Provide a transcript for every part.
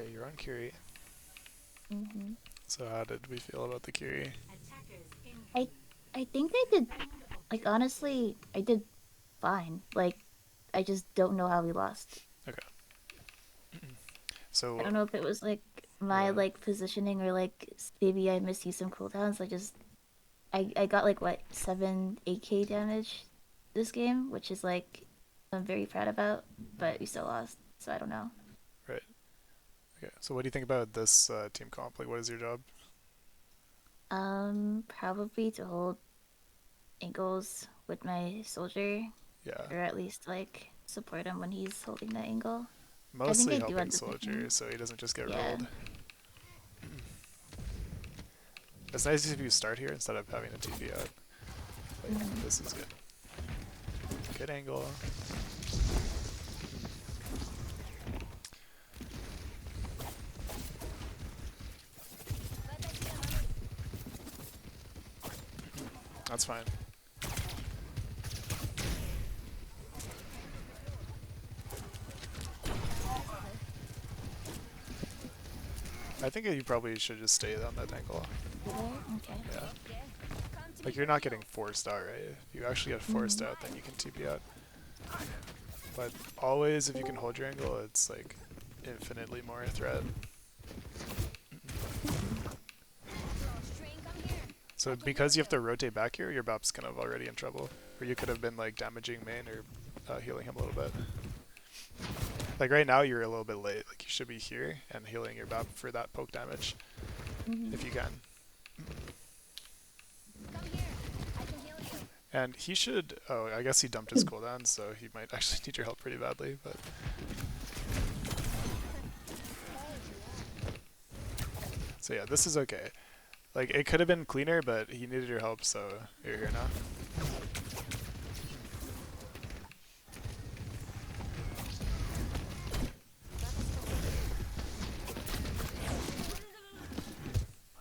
Okay, you're on kiri. Hmm. So how did we feel about the kiri? I I think I did, like, honestly, I did fine. Like, I just don't know how we lost. Okay. I So don't know if it was like my yeah, like positioning or like maybe I misused some cooldowns. I got like what 7 8K damage this game, which is like I'm very proud about, but we still lost. So I don't know. right. Okay. So what do you think about this team comp? Like, what is your job? Probably to hold angles with my soldier, Yeah, or at least like support him when he's holding that angle. I think mostly I do helping end up soldier, picking. so he doesn't just get Yeah. rolled. It's nice if you start here instead of having a TP out. Like, Hmm. this is good. Good angle. That's fine. I think you probably should just stay on that angle. Did I? Okay. Yeah. Like, you're not getting forced out, right? If you actually get forced Hmm. out, then you can TP out. But always, if you can hold your angle, it's like infinitely more threat. So because you have to rotate back here, your Bap's kind of already in trouble. Or you could have been like damaging main or healing him a little bit. Like right now, you're a little bit late. Like you should be here and healing your Bap for that poke damage, Hmm. if you can. And he should. Oh, I guess he dumped his cooldown, so he might actually need your help pretty badly. But so yeah, this is okay. Like it could have been cleaner, but he needed your help, so you're here now.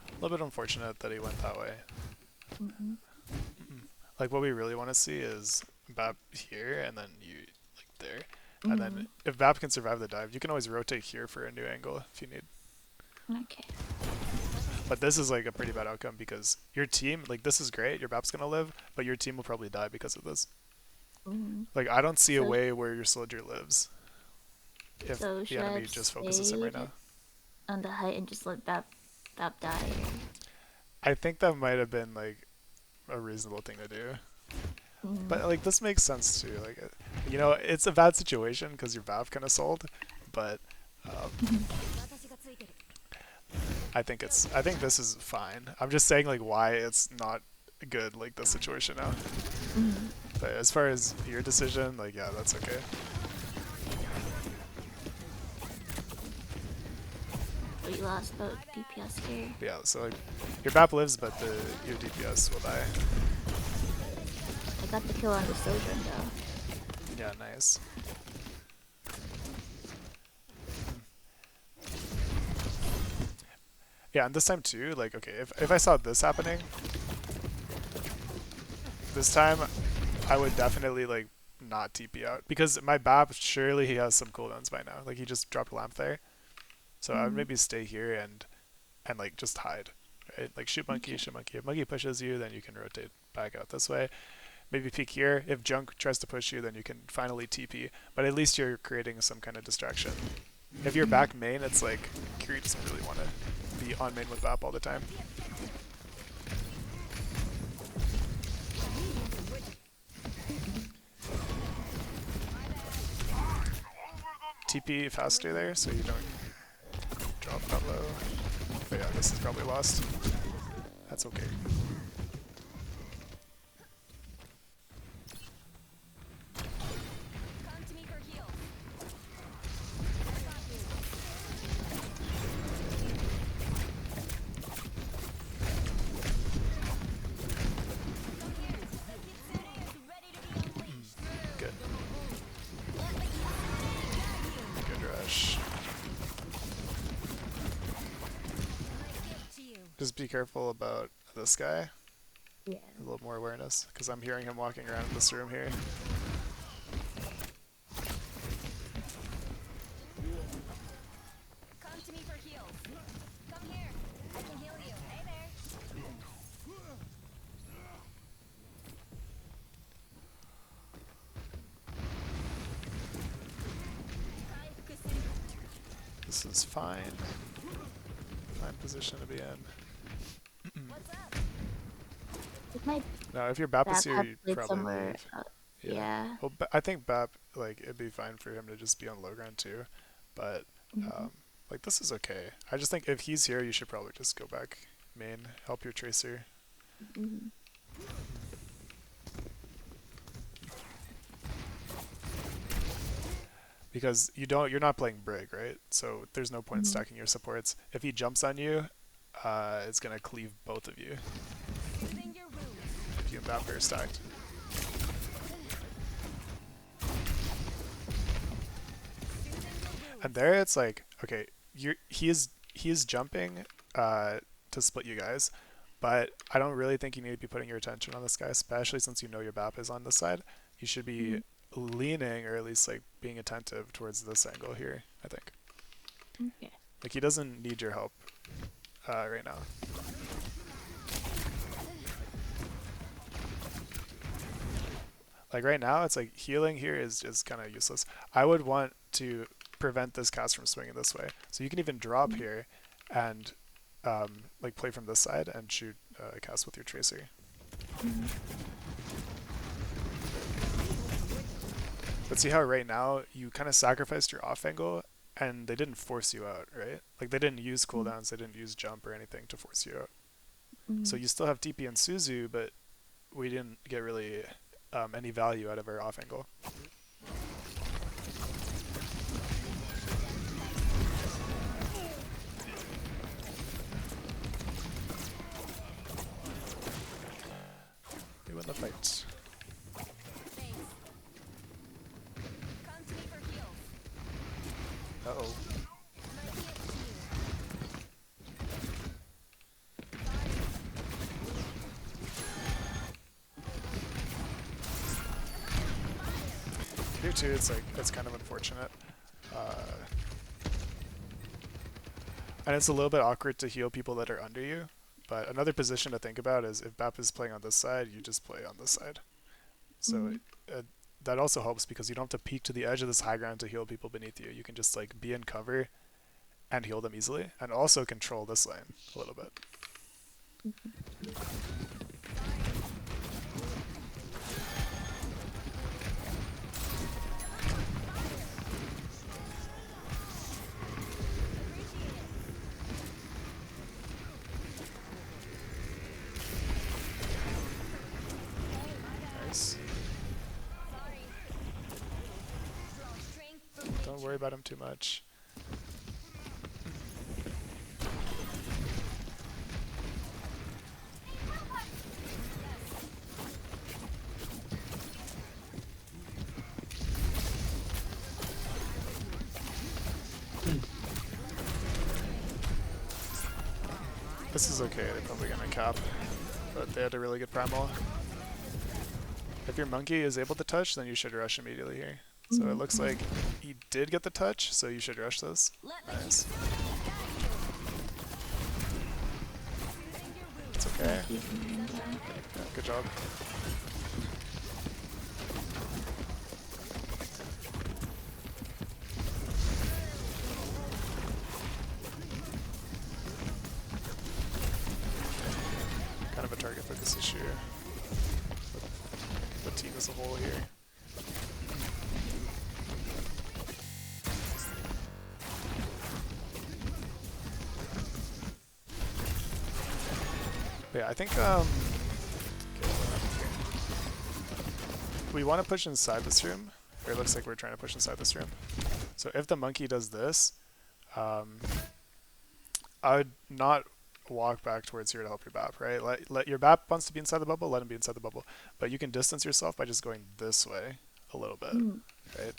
A little bit unfortunate that he went that way. Hmm. Like what we really want to see is Bap here and then you like there. And then Hmm. if Bap can survive the dive, you can always rotate here for a new angle if you need. Okay. But this is like a pretty bad outcome because your team, like this is great, your Bap's gonna live, but your team will probably die because of this. Hmm. Like I don't see a So way where your soldier lives if so the should I enemy have just focuses him right stayed now. on the height and just let Bap die? I think that might have been like a reasonable thing to do. Hmm. But like this makes sense too. Like, you know, it's a bad situation because your Valve kind of sold, but um, I think this is fine. I'm just saying like why it's not good like this situation now. Hmm. But as far as your decision, like yeah, that's okay. We lost both DPS here. But yeah, so like your BAP lives, but your DPS will die. I got the kill on the Sojourn though. Yeah, nice. Yeah, and this time too, like okay, if I saw this happening, this time I would definitely like not TP out because my BAP surely he has some cooldowns by now. Like he just dropped lamp there, so I would Hmm. maybe stay here and like just hide, right? Like shoot monkey, Okay. shoot monkey. If monkey pushes you, then you can rotate back out this way. Maybe peek here. If junk tries to push you, then you can finally TP. But at least you're creating some kind of distraction. If you're Hmm. back main, it's like Kiri doesn't really want to be on main with BAP all the time. TP faster there, so you don't drop that low. But yeah, this is probably lost. That's okay. Good. Good rush. Just be careful about this guy. Yeah. A little more awareness, because I'm hearing him walking around in this room here. This is fine. Fine position to be in. It might Now, if your BAP is Bap here, have you'd played probably somewhere. leave. Yeah. Yeah. Well, I think BAP, like, it'd be fine for him to just be on low ground too. But, Mm-hmm. like, this is okay. I just think if he's here, you should probably just go back main, help your tracer. Mm-hmm. Because you're not playing Brig, right? So there's no point in Mm-hmm. stacking your supports. If he jumps on you, it's gonna cleave both of you. If you and BAP are stacked. And there it's like, okay, he is jumping to split you guys, but I don't really think you need to be putting your attention on this guy, especially since you know your BAP is on this side. You should be leaning, or at least like being attentive towards this angle here, I think. Okay. Like, he doesn't need your help right now. Like right now, it's like healing here is just kind of useless. I would want to prevent this cast from swinging this way. So you can even drop here and like play from this side and shoot a cast with your tracer. But see how right now you kind of sacrificed your off angle and they didn't force you out, right? Like they didn't use cooldowns, they didn't use jump or anything to force you out. So you still have TP and Suzu, but we didn't get really any value out of our off angle. We win the fight. Uh-oh. Here too, it's kind of unfortunate. And it's a little bit awkward to heal people that are under you. But another position to think about is if BAP is playing on this side, you just play on this side. So that also helps because you don't have to peek to the edge of this high ground to heal people beneath you. You can just like be in cover and heal them easily, and also control this lane a little bit. Nice. Don't worry about him too much. This is okay, they're probably gonna cap, but they had a really good primal. If your monkey is able to touch, then you should rush immediately here. So it looks like he did get the touch, so you should rush this. Nice. It's okay. Yeah, good job. Kind of a target focus issue with the team as a whole here. But yeah, I think we want to push inside this room. Or it looks like we're trying to push inside this room. So if the monkey does this, I would not walk back towards here to help your BAP, right? Let your BAP wants to be inside the bubble, let him be inside the bubble. But you can distance yourself by just going this way a little bit, right?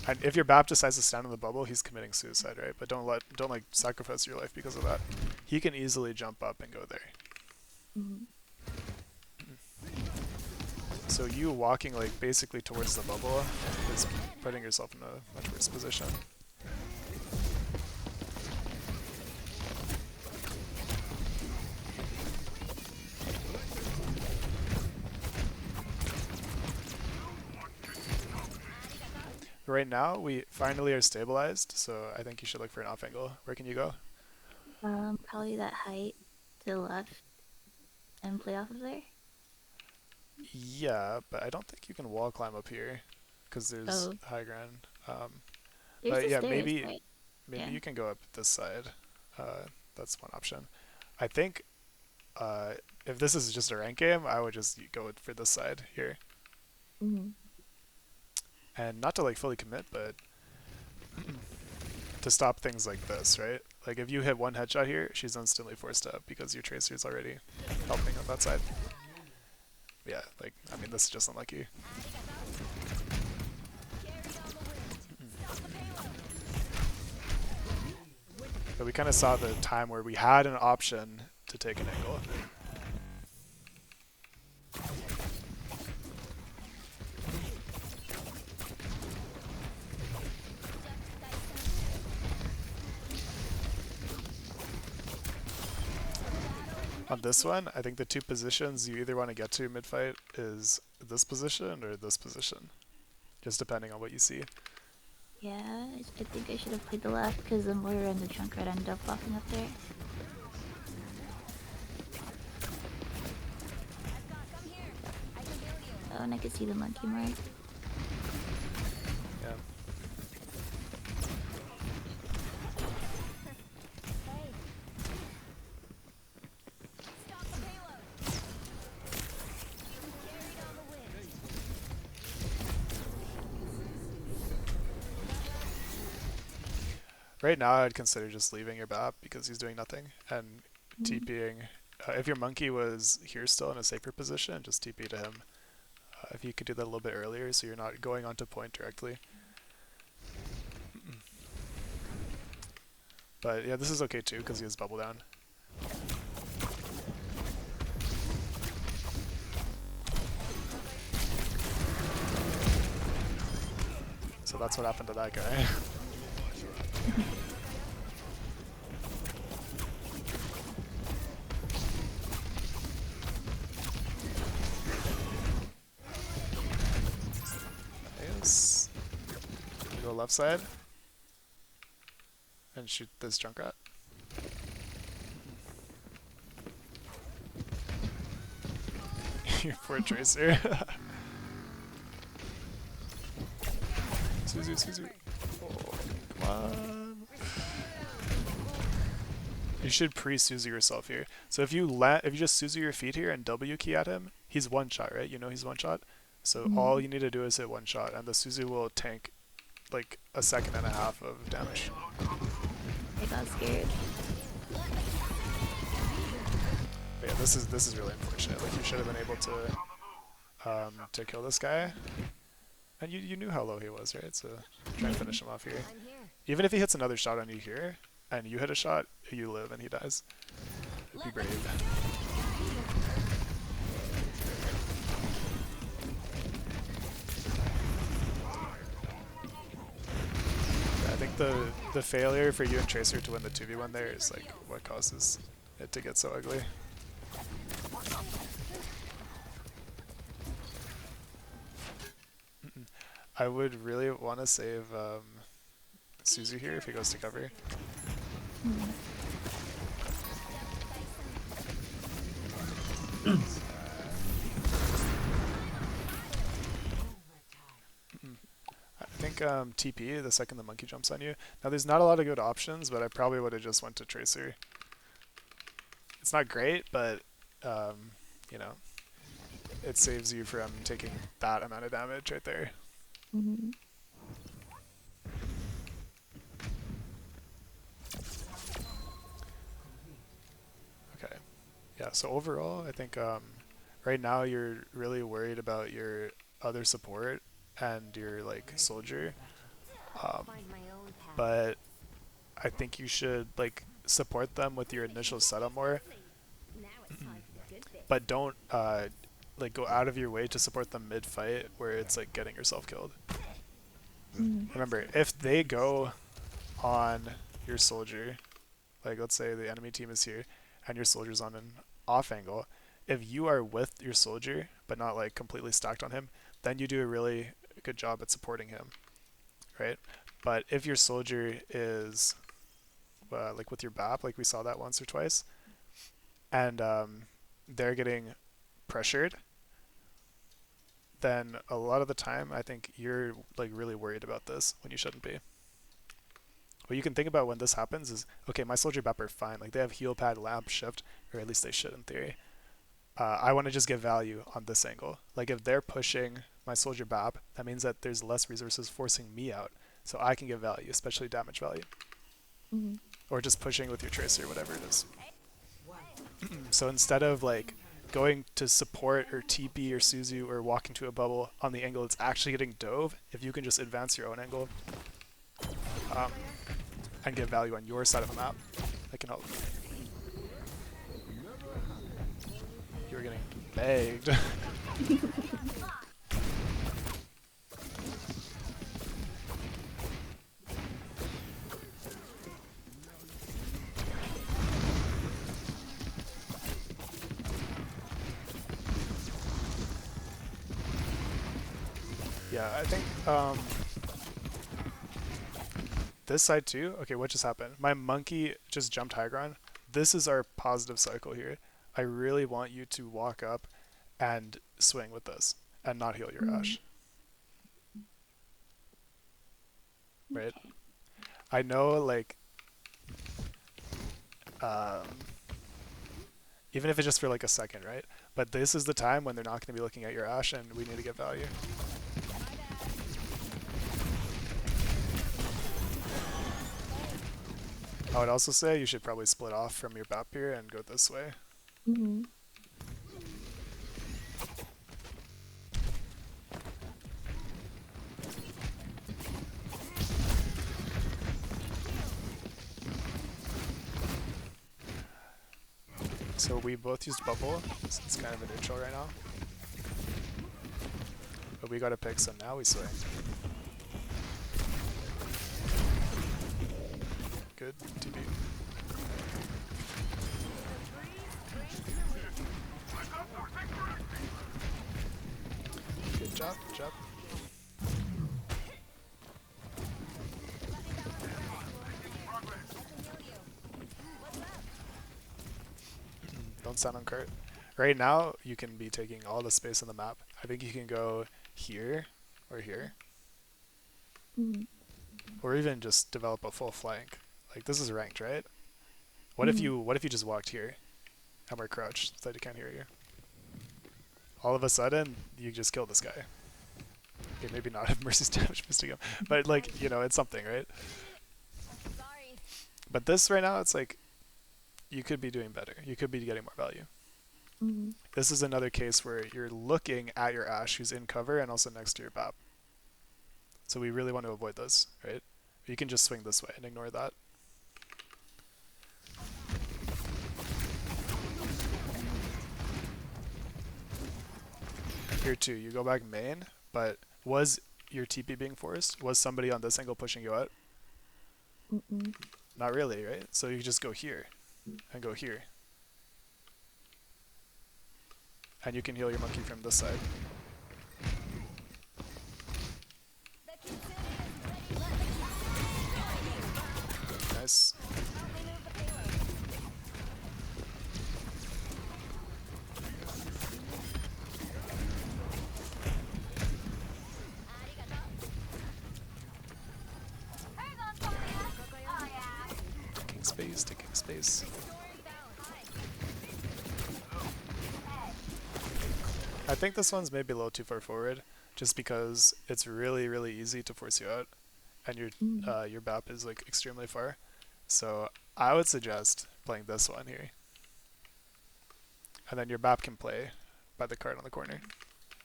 And if your BAP decides to stand in the bubble, he's committing suicide, right? But don't like sacrifice your life because of that. He can easily jump up and go there. So you walking like basically towards the bubble is putting yourself in a much worse position. Right now, we finally are stabilized, so I think you should look for an off angle. Where can you go? Probably that height to the left and play off of there. Yeah, but I don't think you can wall climb up here because there's Oh, high ground. there's But the yeah, stairs, maybe right? maybe Yeah. you can go up this side. That's one option. I think uh, if this is just a rank game, I would just go for this side here, Mm-hmm. and not to like fully commit, but to stop things like this, right? Like if you hit one headshot here, she's instantly forced up because your tracer's already helping on that side. Yeah, like I mean, this is just unlucky. But we kind of saw the time where we had an option to take an angle. On this one, I think the two positions you either want to get to mid-fight is this position or this position, just depending on what you see. Yeah, I think I should have played the left because the mortar and the chunk red ended up popping up there. Oh, and I could see the monkey mark. Yeah. Right now, I'd consider just leaving your BAP because he's doing nothing and Mm-hmm. TPing. If your monkey was here still in a safer position, just TP to him. If you could do that a little bit earlier so you're not going onto point directly. But yeah, this is okay too because he has bubble down. So that's what happened to that guy. Nice. You go left side and shoot this Junkrat. Your poor Tracer. Suzu, Suzu. Oh, come on. You should pre-Suzu yourself here. So if you just Suzu your feet here and W key at him, he's one shot, right? You know he's one shot. So all Mm-hmm. you need to do is hit one shot, and the Suzu will tank like a second and a half of damage. I got scared. But yeah, this is really unfortunate. Like you should have been able to kill this guy, and you knew how low he was, right? So try and finish him off here. Even if he hits another shot on you here, and you hit a shot, you live and he dies. Be brave. I think the failure for you and Tracer to win the 2v1 there is like what causes it to get so ugly. I would really want to save Suzu here if he goes to cover. Mm-hmm. I think TP the second the monkey jumps on you. Now there's not a lot of good options, but I probably would have just went to Tracer. It's not great, but you know, it saves you from taking that amount of damage right there. Mm-hmm. Okay. Yeah, so overall, I think right now you're really worried about your other support and your like soldier. Um, but I think you should like support them with your initial setup more, but don't like go out of your way to support them mid-fight where it's like getting yourself killed. Mm-hmm. Remember, if they go on your soldier, like let's say the enemy team is here and your soldier's on an off angle, if you are with your soldier but not like completely stacked on him, then you do a really good job at supporting him. right? But if your soldier is like with your BAP, like we saw that once or twice, and they're getting pressured, then a lot of the time I think you're like really worried about this when you shouldn't be. What you can think about when this happens is, okay, my soldier BAP are fine. Like they have heal pad, lamp, shift, or at least they should in theory. I want to just get value on this angle. Like if they're pushing my soldier BAP, that means that there's less resources forcing me out, so I can get value, especially damage value, Mm-hmm. or just pushing with your tracer, whatever it is. So instead of like going to support or TP or Suzu or walking to a bubble on the angle it's actually getting dove, if you can just advance your own angle um, and get value on your side of the map, that can help. You're getting begged. Yeah, I think this side too. Okay, what just happened? My monkey just jumped high ground. This is our positive cycle here. I really want you to walk up and swing with this and not heal your Mm-hmm. Ash. Right? Okay. I know, like, um, even if it's just for like a second, right? But this is the time when they're not going to be looking at your Ash and we need to get value. I would also say you should probably split off from your BAP here and go this way. Mm-hmm. So we both used bubble, so it's kind of a neutral right now. But we got a pick, so now we swing. Good TP. Good job, good job. Don't stand on cart. Right now, you can be taking all the space on the map. I think you can go here or here, Mm-hmm. or even just develop a full flank. Like this is ranked, right? What if Mm-hmm. you just walked here and we're crouched so they can't hear you? All of a sudden, you just kill this guy. Okay, maybe not if Mercy's damage boosting him, but like it's something, right? But this right now, it's like you could be doing better. You could be getting more value. Mm-hmm. This is another case where you're looking at your Ashe who's in cover and also next to your BAP. So we really want to avoid this, right? You can just swing this way and ignore that. Here too, you go back main, but was your TP being forced? Was somebody on this angle pushing you out? Mm-mm. Not really, right? So you just go here and go here. And you can heal your monkey from this side. Nice. Taking space, taking space. I think this one's maybe a little too far forward, just because it's really, really easy to force you out, and Mm-hmm. your BAP is like extremely far. So I would suggest playing this one here, and then your BAP can play by the card on the corner.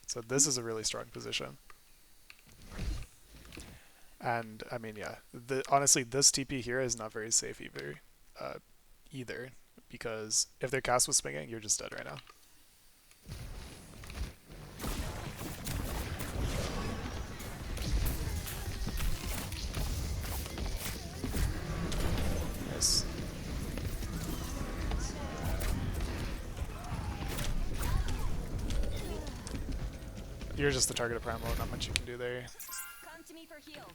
So this is a really strong position. And I mean, yeah, honestly, this TP here is not very safe either, because if their cast was swinging, you're just dead right now. Nice. You're just the target of Primal, not much you can do there. Come to me for heals.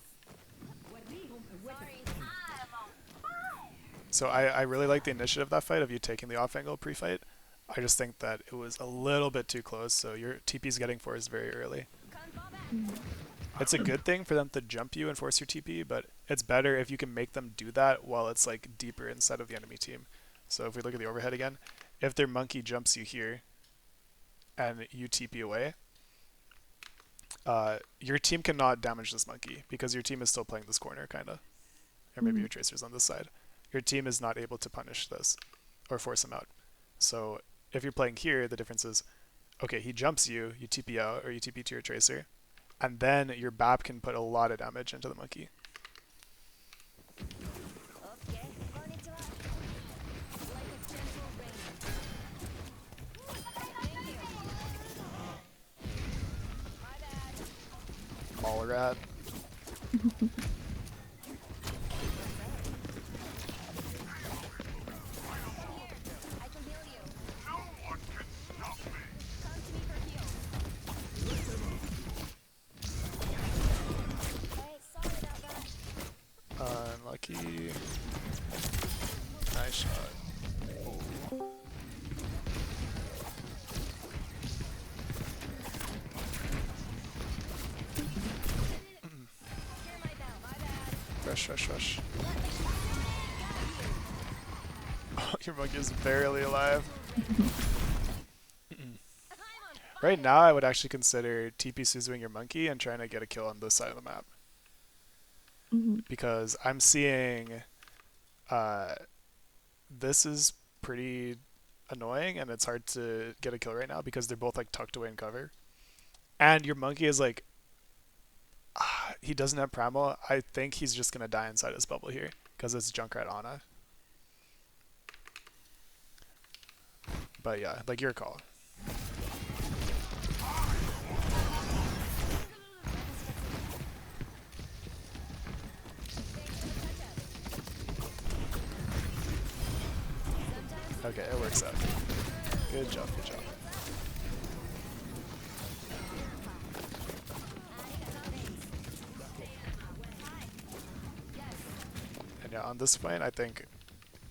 So I really like the initiative of that fight of you taking the off angle pre-fight. I just think that it was a little bit too close, so your TP's getting forced very early. It's a good thing for them to jump you and force your TP, but it's better if you can make them do that while it's like deeper inside of the enemy team. So if we look at the overhead again, if their monkey jumps you here and you TP away, your team cannot damage this monkey because your team is still playing this corner, kind of. Or maybe your tracer's on this side. Your team is not able to punish this or force him out. So if you're playing here, the difference is, okay, he jumps you, you TP out, or you TP to your tracer, and then your BAP can put a lot of damage into the monkey. Mall rat. Unlucky. Nice shot. Rush, rush, rush. Oh, your monkey is barely alive. Right now, I would actually consider TP Suzuing your monkey and trying to get a kill on this side of the map. Because I'm seeing this is pretty annoying and it's hard to get a kill right now because they're both like tucked away in cover. And your monkey is like, he doesn't have Primal. I think he's just going to die inside his bubble here because it's Junkrat Ana. But yeah, like your call. Okay, it works out. Good job, good job. And yeah, on this point, I think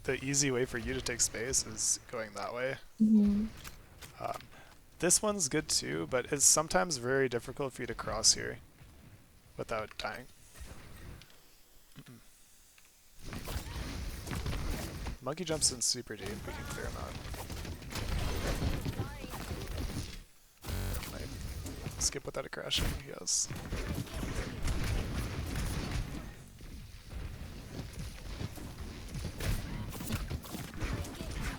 the easy way for you to take space is going that way. This one's good too, but it's sometimes very difficult for you to cross here without dying. Monkey jumps in super deep, we can clear him out. Can I skip without it crashing? Yes.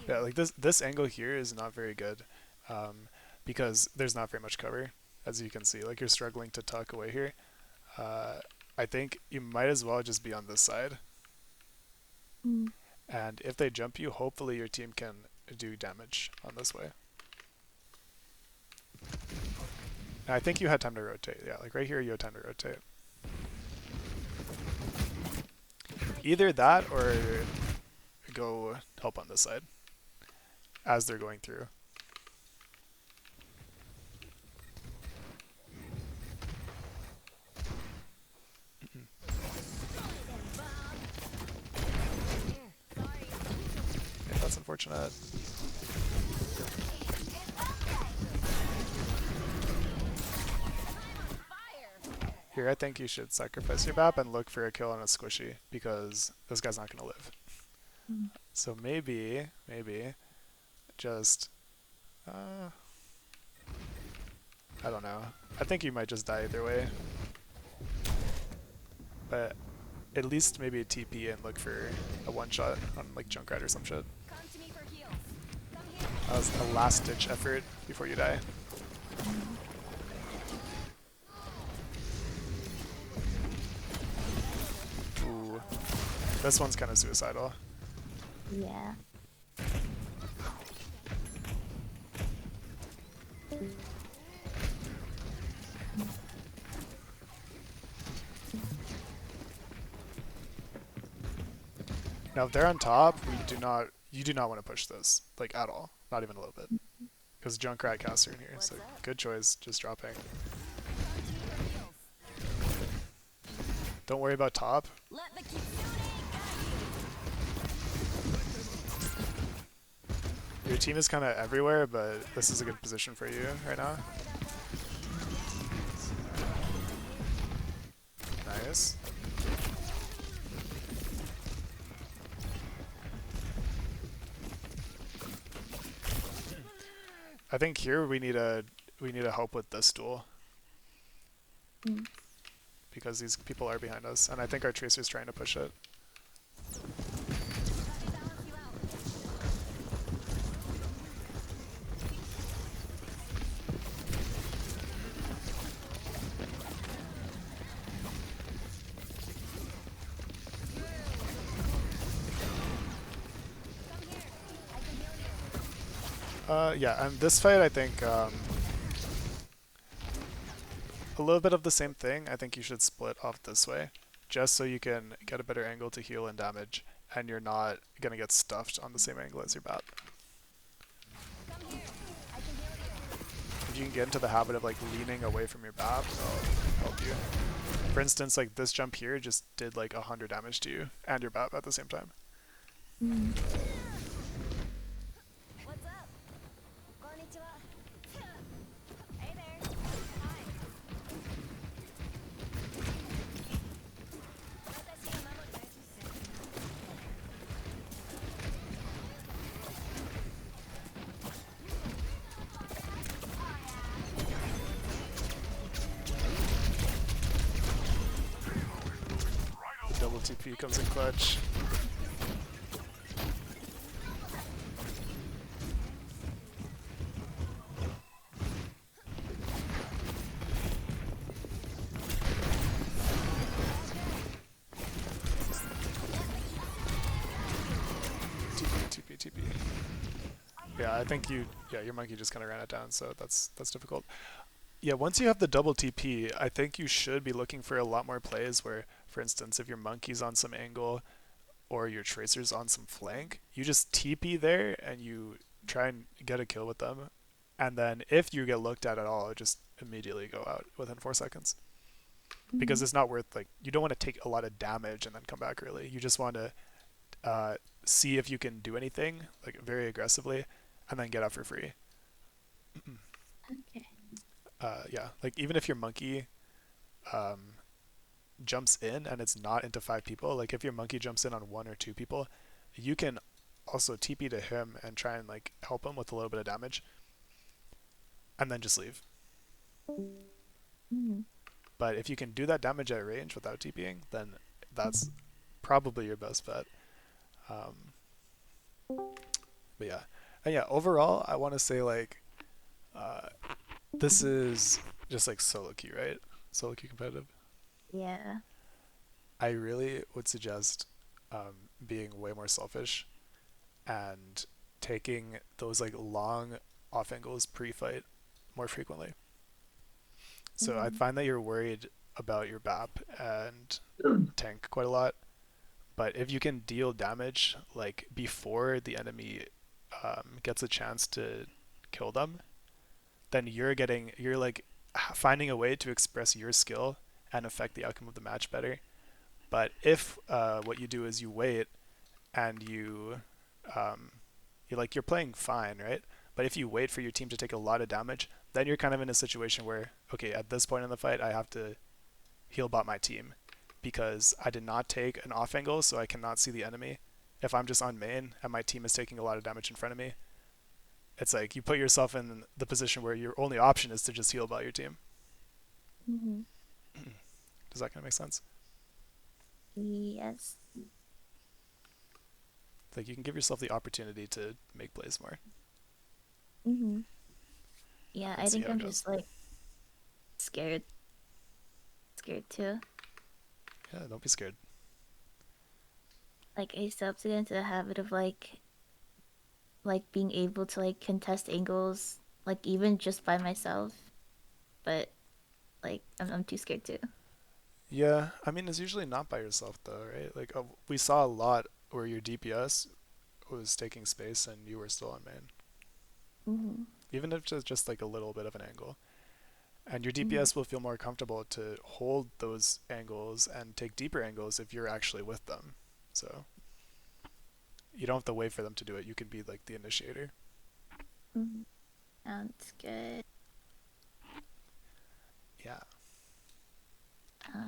Yeah, like this angle here is not very good because there's not very much cover, as you can see. Like you're struggling to tuck away here. I think you might as well just be on this side. And if they jump you, hopefully your team can do damage on this way. And I think you had time to rotate. Yeah, like right here you had time to rotate. Either that or go help on this side as they're going through. Yeah, that's unfortunate. Here, I think you should sacrifice your BAP and look for a kill on a squishy because this guy's not going to live. So maybe just, I don't know. I think you might just die either way. But at least maybe a TP and look for a one-shot on like Junkrat or some shit. That was a last-ditch effort before you die. Ooh. This one's kind of suicidal. Yeah. Now if they're on top, you do not want to push this, like at all. Not even a little bit. Because Junkrat caster in here, so good choice, just dropping. Don't worry about top. Your team is kind of everywhere, but this is a good position for you right now. Nice. I think here we need to help with this duel Mm. because these people are behind us, and I think our tracer's trying to push it. Yeah, and this fight I think a little bit of the same thing. I think you should split off this way, just so you can get a better angle to heal and damage, and you're not gonna get stuffed on the same angle as your bat. If you can get into the habit of like leaning away from your bat, that'll help you. For instance, like this jump here just did like 100 damage to you and your bat at the same time. Mm. The double TP comes in clutch. TP. Yeah, I think your monkey just kind of ran it down, so that's difficult. Yeah, once you have the double TP, I think you should be looking for a lot more plays where, for instance, if your monkey's on some angle or your tracer's on some flank, you just TP there and you try and get a kill with them. And then if you get looked at all, just immediately go out within 4 seconds. Because Mm. it's not worth, like, you don't want to take a lot of damage and then come back really. You just want to see if you can do anything, like, very aggressively, and then get out for free. Okay. Yeah, like, even if your monkey jumps in and it's not into 5 people, like, if your monkey jumps in on 1 or 2 people, you can also TP to him and try and, like, help him with a little bit of damage, and then just leave. Mm. But if you can do that damage at range without TPing, then that's probably your best bet. Um, but yeah, and yeah, overall, I want to say like uh, this is just like solo queue, right? Solo queue competitive. Yeah. I really would suggest being way more selfish and taking those like long off angles pre-fight more frequently. So I Mm. find that you're worried about your BAP and tank quite a lot, but if you can deal damage like before the enemy gets a chance to kill them, then you're like finding a way to express your skill and affect the outcome of the match better. But if what you do is you wait and um, you're playing fine, right? But if you wait for your team to take a lot of damage, then you're kind of in a situation where, okay, at this point in the fight, I have to heal bot my team because I did not take an off angle, so I cannot see the enemy. If I'm just on main and my team is taking a lot of damage in front of me, it's like you put yourself in the position where your only option is to just heal bot your team. Mm-hmm. Does that kind of make sense? Yes. Like you can give yourself the opportunity to make plays more Mm-hmm. Yeah, and I see think how it I'm goes. just like scared. Scared too. Yeah, don't be scared. Like I still have to get into the habit of like being able to like contest angles, like even just by myself. But like I'm too scared to. Yeah, I mean it's usually not by yourself though, right? Like we saw a lot where your DPS was taking space and you were still on main, Mm-hmm. even if it's just like a little bit of an angle. And your Mm-hmm. DPS will feel more comfortable to hold those angles and take deeper angles if you're actually with them. So you don't have to wait for them to do it. You can be like the initiator. Mm-hmm. Sounds good. Yeah. All